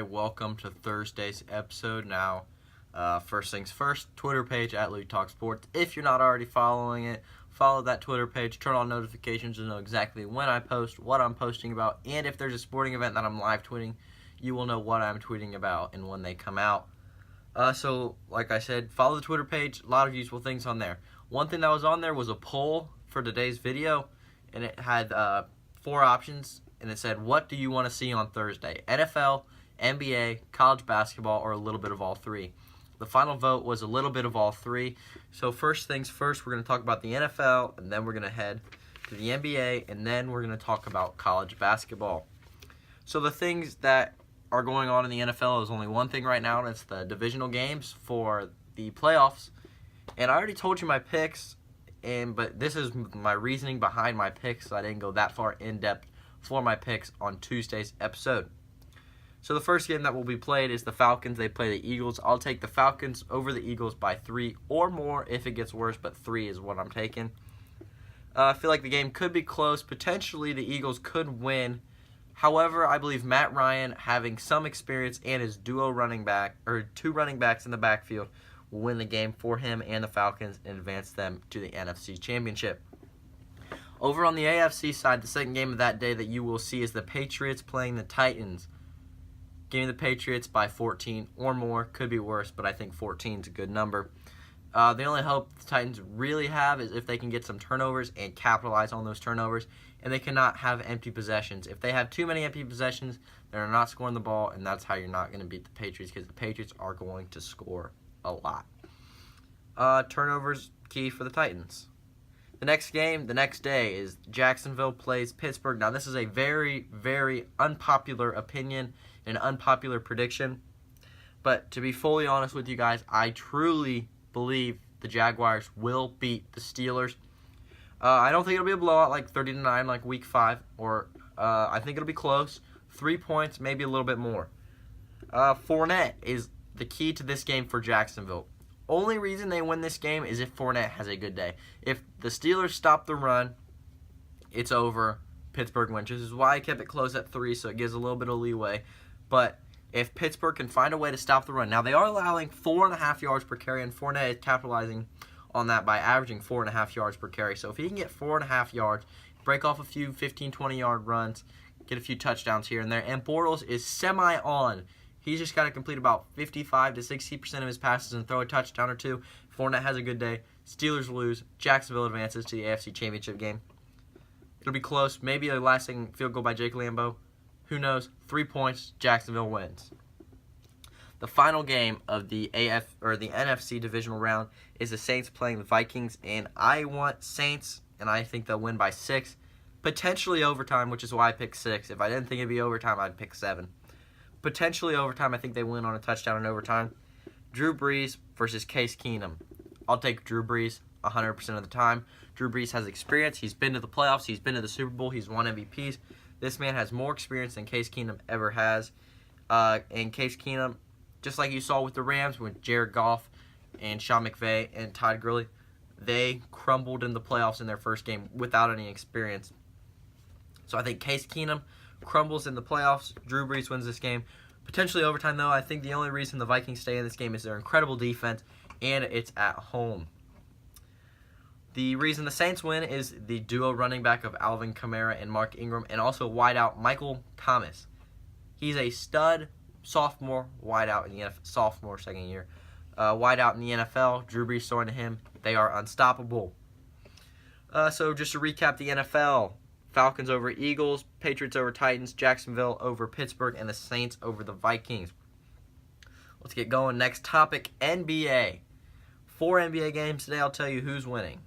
Welcome to Thursday's episode. Now, first things first, Twitter page at Louis Talk Sports. If you're not already following it, follow that Twitter page. Turn on notifications to know exactly when I post, what I'm posting about, and if there's a sporting event that I'm live tweeting, you will know what I'm tweeting about and when they come out. Like I said, follow the Twitter page. A lot of useful things on there. One thing that was on there was a poll for today's video, and it had 4 options, and it said, what do you want to see on Thursday? NFL, NBA, college basketball, or a little bit of all three. The final vote was a little bit of all three. So first things first, we're going to talk about the NFL, and then we're going to head to the NBA, and then we're going to talk about college basketball. So the things that are going on in the NFL is only one thing right now, and it's the divisional games for the playoffs. And I already told you my picks, but this is my reasoning behind my picks, so I didn't go that far in depth for my picks on Tuesday's episode. So the first game that will be played is the Falcons. They play the Eagles. I'll take the Falcons over the Eagles by 3 or more if it gets worse, but 3 is what I'm taking. I feel like the game could be close. Potentially the Eagles could win. However, I believe Matt Ryan, having some experience and his two running backs in the backfield, will win the game for him and the Falcons and advance them to the NFC Championship. Over on the AFC side, the second game of that day that you will see is the Patriots playing the Titans. Give me the Patriots by 14 or more. Could be worse, but I think 14 is a good number. The only hope the Titans really have is if they can get some turnovers and capitalize on those turnovers, and they cannot have empty possessions. If they have too many empty possessions, they're not scoring the ball, and that's how you're not going to beat the Patriots, because the Patriots are going to score a lot. Turnovers key for the Titans. The next game, the next day, is Jacksonville plays Pittsburgh. Now, this is a very, very unpopular opinion, an unpopular prediction. But to be fully honest with you guys, I truly believe the Jaguars will beat the Steelers. I don't think it'll be a blowout like 30-9 like Week 5. I think it'll be close. 3 points, maybe a little bit more. Fournette is the key to this game for Jacksonville. Only reason they win this game is if Fournette has a good day. If the Steelers stop the run, it's over. Pittsburgh wins. This is why I kept it close at 3, so it gives a little bit of leeway. But if Pittsburgh can find a way to stop the run. Now, they are allowing 4.5 yards per carry, and Fournette is capitalizing on that by averaging 4.5 yards per carry. So if he can get 4.5 yards, break off a few 15, 20-yard runs, get a few touchdowns here and there, and Bortles is semi-on. He's just got to complete about 55 to 60% of his passes and throw a touchdown or two. Fournette has a good day. Steelers lose. Jacksonville advances to the AFC Championship game. It'll be close. Maybe a lasting field goal by Jake Lambeau. Who knows? 3 points. Jacksonville wins. The final game of the NFC divisional round is the Saints playing the Vikings, and I want Saints, and I think they'll win by 6, potentially overtime, which is why I picked 6. If I didn't think it'd be overtime, I'd pick 7. Potentially overtime. I think they win on a touchdown in overtime. Drew Brees versus Case Keenum. I'll take Drew Brees 100% of the time. Drew Brees has experience. He's been to the playoffs. He's been to the Super Bowl. He's won MVPs. This man has more experience than Case Keenum ever has. And Case Keenum, just like you saw with the Rams with Jared Goff and Sean McVay and Todd Gurley, they crumbled in the playoffs in their first game without any experience. So I think Case Keenum crumbles in the playoffs. Drew Brees wins this game. Potentially overtime, though. I think the only reason the Vikings stay in this game is their incredible defense, and it's at home. The reason the Saints win is the duo running back of Alvin Kamara and Mark Ingram, and also wideout Michael Thomas. He's a stud sophomore wideout in the NFL, sophomore second year wideout in the NFL. Drew Brees throwing to him. They are unstoppable. So just to recap the NFL. Falcons over Eagles, Patriots over Titans, Jacksonville over Pittsburgh, and the Saints over the Vikings. Let's get going. Next topic, NBA. 4 NBA games today. I'll tell you who's winning.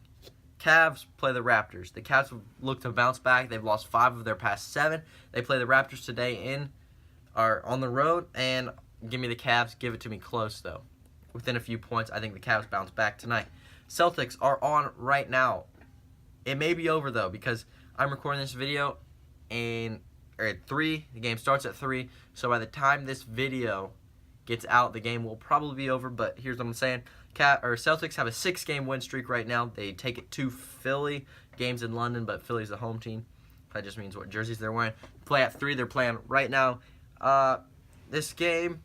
Cavs play the Raptors. The Cavs look to bounce back. They've lost 5 of their past 7. They play the Raptors today on the road, and give me the Cavs. Give it to me close, though. Within a few points, I think the Cavs bounce back tonight. Celtics are on right now. It may be over, though, because I'm recording this video at 3. The game starts at 3. So by the time this video gets out, the game will probably be over. But here's what I'm saying. Celtics have a 6-game win streak right now. They take it to Philly. Game's in London, but Philly's the home team. That just means what jerseys they're wearing. Play at 3. They're playing right now. This game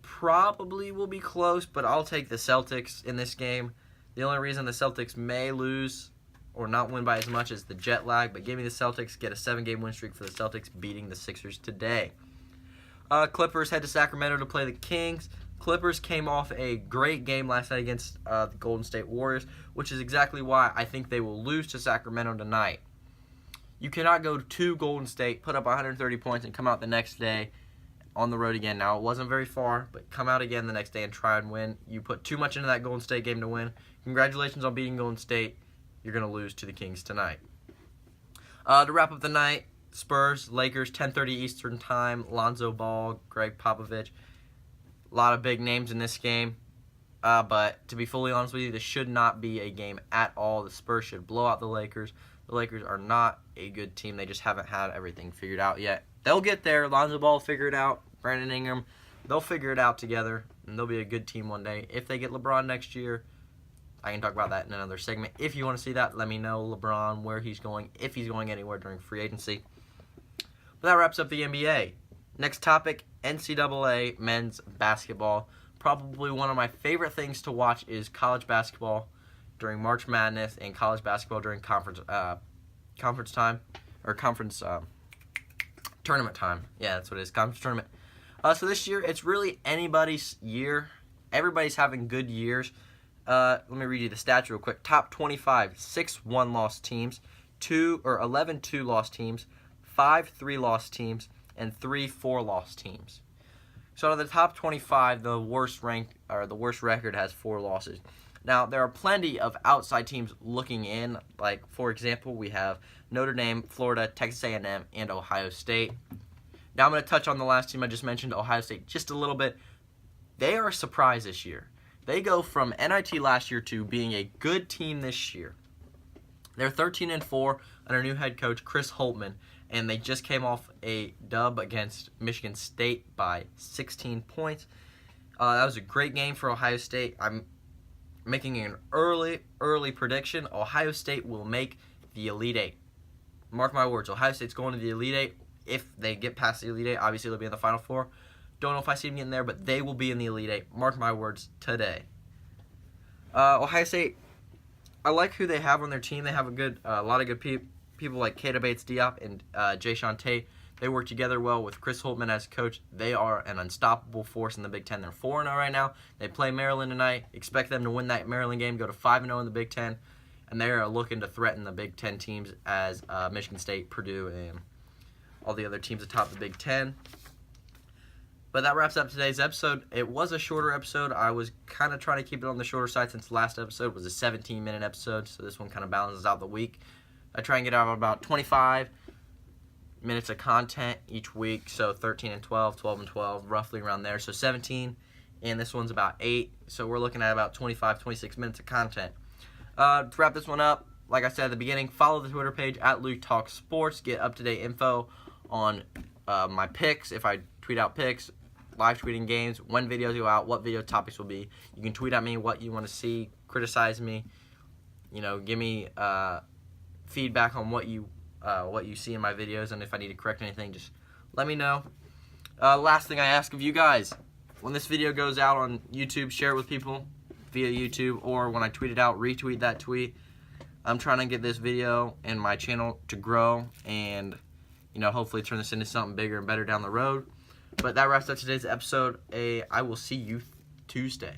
probably will be close, but I'll take the Celtics in this game. The only reason the Celtics may lose or not win by as much is the jet lag, but give me the Celtics, get a 7-game win streak for the Celtics, beating the Sixers today. Clippers head to Sacramento to play the Kings. Clippers came off a great game last night against the Golden State Warriors, which is exactly why I think they will lose to Sacramento tonight. You cannot go to Golden State, put up 130 points, and come out the next day on the road again. Now, it wasn't very far, but come out again the next day and try and win. You put too much into that Golden State game to win. Congratulations on beating Golden State. You're going to lose to the Kings tonight. To wrap up the night, Spurs, Lakers, 10:30 Eastern Time. Lonzo Ball, Greg Popovich. A lot of big names in this game. But to be fully honest with you, this should not be a game at all. The Spurs should blow out the Lakers. The Lakers are not a good team. They just haven't had everything figured out yet. They'll get there. Lonzo Ball will figure it out. Brandon Ingram, they'll figure it out together, and they'll be a good team one day. If they get LeBron next year, I can talk about that in another segment. If you want to see that, let me know, LeBron, where he's going, if he's going anywhere during free agency. But that wraps up the NBA. Next topic, NCAA men's basketball. Probably one of my favorite things to watch is college basketball during March Madness and college basketball during conference time, or conference tournament time. Yeah, that's what it is, conference tournament. So this year, it's really anybody's year. Everybody's having good years. Let me read you the stats real quick. Top 25, 6 one-loss teams, 11 two-loss teams, 5 three-loss teams, and 3 four-loss teams. So out of the top 25, the worst ranked or the worst record has 4 losses. Now, there are plenty of outside teams looking in. Like, for example, we have Notre Dame, Florida, Texas A&M, and Ohio State. Now, I'm going to touch on the last team I just mentioned, Ohio State, just a little bit. They are a surprise this year. They go from NIT last year to being a good team this year. They're 13-4 under new head coach Chris Holtmann, and they just came off a dub against Michigan State by 16 points. That was a great game for Ohio State. I'm making an early prediction. Ohio State will make the Elite Eight. Mark my words, Ohio State's going to the Elite Eight. If they get past the Elite Eight, obviously they'll be in the Final Four. Don't know if I see them getting there, but they will be in the Elite Eight. Mark my words today. Ohio State, I like who they have on their team. They have a lot of good people like Keita Bates-Diop and Jayshawn Tate. They work together well with Chris Holtmann as coach. They are an unstoppable force in the Big Ten. They're 4-0 right now. They play Maryland tonight. Expect them to win that Maryland game, go to 5-0 in the Big Ten. And they are looking to threaten the Big Ten teams as Michigan State, Purdue, and all the other teams atop the Big Ten. But that wraps up today's episode. It was a shorter episode. I was kind of trying to keep it on the shorter side since the last episode was a 17-minute episode, so this one kind of balances out the week. I try and get out about 25 minutes of content each week, so 13 and 12, 12 and 12, roughly around there. So 17, and this one's about 8, so we're looking at about 25, 26 minutes of content. To wrap this one up, like I said at the beginning, follow the Twitter page at Luke Talk Sports. Get up-to-date info on my picks, if I tweet out picks, live tweeting games, when videos go out, what video topics will be. You can tweet at me what you want to see, criticize me, give me feedback on what you see in my videos, and if I need to correct anything, just let me know. Last thing I ask of you guys, when this video goes out on YouTube, share it with people via YouTube, or when I tweet it out, retweet that tweet. I'm trying to get this video and my channel to grow and, hopefully turn this into something bigger and better down the road. But that wraps up today's episode. I will see you Tuesday.